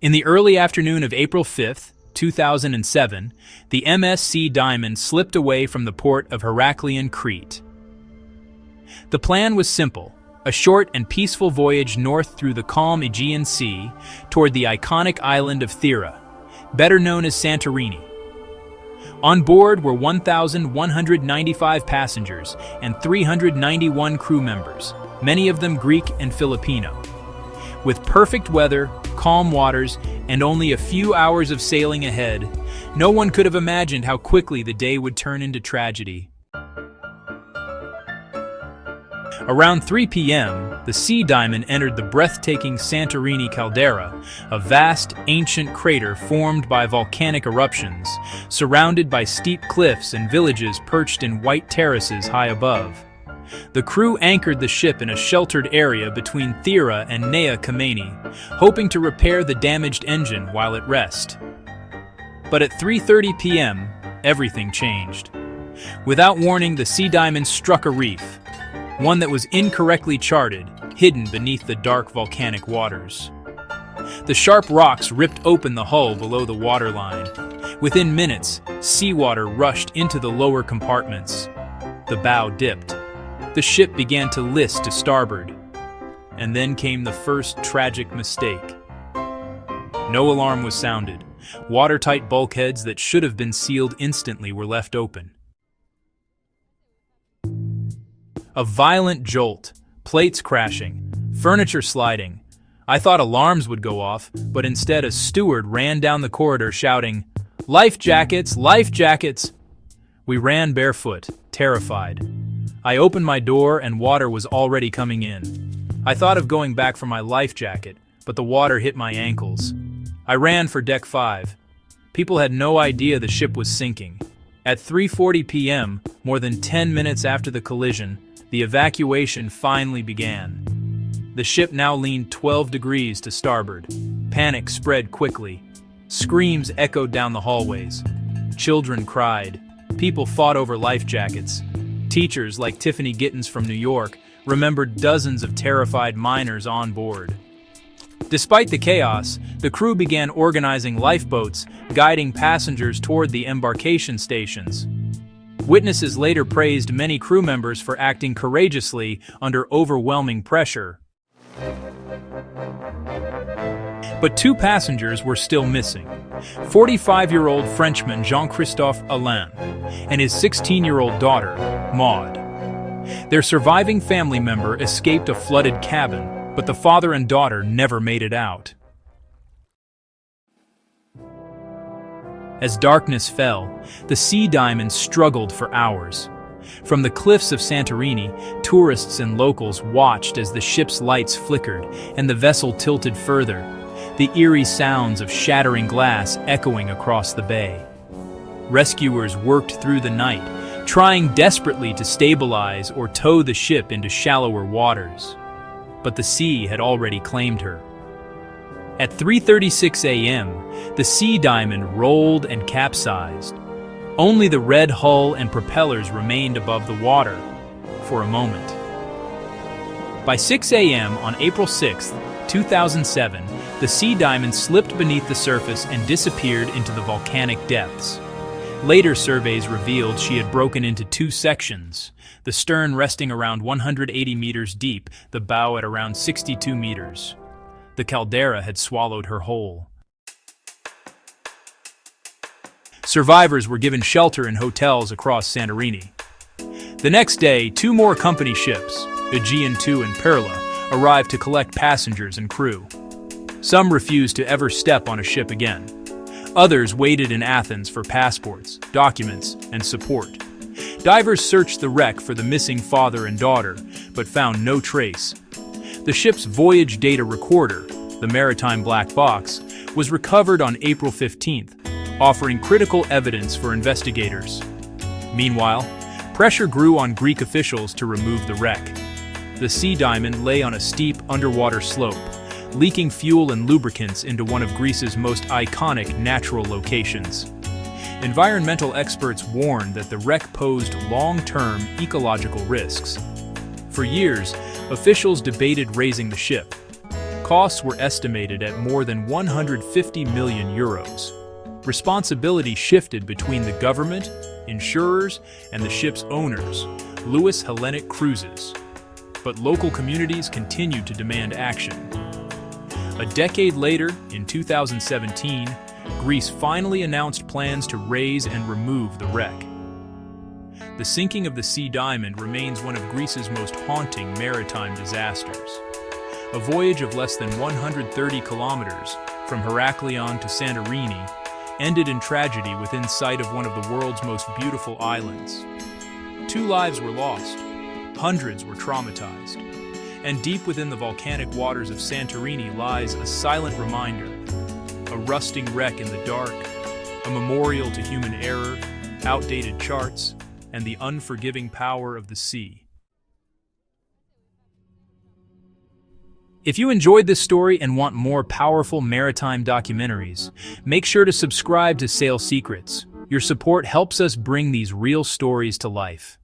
In the early afternoon of April 5, 2007, the MSC Diamond slipped away from the port of Heraklion, Crete. The plan was simple: a short and peaceful voyage north through the calm Aegean Sea toward the iconic island of Thera, better known as Santorini. On board were 1,195 passengers and 391 crew members, many of them Greek and Filipino. With perfect weather, calm waters, and only a few hours of sailing ahead, no one could have imagined how quickly the day would turn into tragedy. Around 3 p.m., the Sea Diamond entered the breathtaking Santorini Caldera, a vast, ancient crater formed by volcanic eruptions, surrounded by steep cliffs and villages perched in white terraces high above. The crew anchored the ship in a sheltered area between Thera and Nea Kameni, hoping to repair the damaged engine while at rest. But at 3:30 p.m., everything changed. Without warning, the Sea Diamond struck a reef, one that was incorrectly charted, hidden beneath the dark volcanic waters. The sharp rocks ripped open the hull below the waterline. Within minutes, seawater rushed into the lower compartments. The bow dipped. The ship began to list to starboard. And then came the first tragic mistake. No alarm was sounded. Watertight bulkheads that should have been sealed instantly were left open. A violent jolt, plates crashing, furniture sliding. I thought alarms would go off, but instead a steward ran down the corridor shouting, "Life jackets! Life jackets!" We ran barefoot, terrified. I opened my door and water was already coming in. I thought of going back for my life jacket, but the water hit my ankles. I ran for deck 5. People had no idea the ship was sinking. At 3:40 p.m., more than 10 minutes after the collision, the evacuation finally began. The ship now leaned 12 degrees to starboard. Panic spread quickly. Screams echoed down the hallways. Children cried. People fought over life jackets. Teachers like Tiffany Gittens from New York remembered dozens of terrified miners on board. Despite the chaos, the crew began organizing lifeboats, guiding passengers toward the embarkation stations. Witnesses later praised many crew members for acting courageously under overwhelming pressure. But 2 passengers were still missing: 45-year-old Frenchman Jean-Christophe Alain and his 16-year-old daughter, Maud. Their surviving family member escaped a flooded cabin, but the father and daughter never made it out. As darkness fell, the Sea Diamond struggled for hours. From the cliffs of Santorini, tourists and locals watched as the ship's lights flickered and the vessel tilted further, the eerie sounds of shattering glass echoing across the bay. Rescuers worked through the night, trying desperately to stabilize or tow the ship into shallower waters. But the sea had already claimed her. At 3:36 a.m., the Sea Diamond rolled and capsized. Only the red hull and propellers remained above the water for a moment. By 6 a.m. on April 6, 2007, the Sea Diamond slipped beneath the surface and disappeared into the volcanic depths. Later surveys revealed she had broken into 2 sections, the stern resting around 180 meters deep, the bow at around 62 meters. The caldera had swallowed her whole. Survivors were given shelter in hotels across Santorini. The next day, 2 more company ships, Aegean Sea and Perla, arrived to collect passengers and crew. Some refused to ever step on a ship again. Others waited in Athens for passports, documents, and support. Divers searched the wreck for the missing father and daughter, but found no trace. The ship's voyage data recorder, the Maritime black box, was recovered on April 15th, offering critical evidence for investigators. Meanwhile, pressure grew on Greek officials to remove the wreck. The Sea Diamond lay on a steep underwater slope, leaking fuel and lubricants into one of Greece's most iconic natural locations. Environmental experts warned that the wreck posed long-term ecological risks. For years, officials debated raising the ship. Costs were estimated at more than 150 million euros. Responsibility shifted between the government, insurers, and the ship's owners, Louis Hellenic Cruises. But local communities continued to demand action. A decade later, in 2017, Greece finally announced plans to raise and remove the wreck. The sinking of the Sea Diamond remains one of Greece's most haunting maritime disasters. A voyage of less than 130 kilometers from Heraklion to Santorini ended in tragedy within sight of one of the world's most beautiful islands. 2 lives were lost, hundreds were traumatized, and deep within the volcanic waters of Santorini lies a silent reminder, a rusting wreck in the dark, a memorial to human error, outdated charts, and the unforgiving power of the sea. If you enjoyed this story and want more powerful maritime documentaries, make sure to subscribe to Sail Secrets. Your support helps us bring these real stories to life.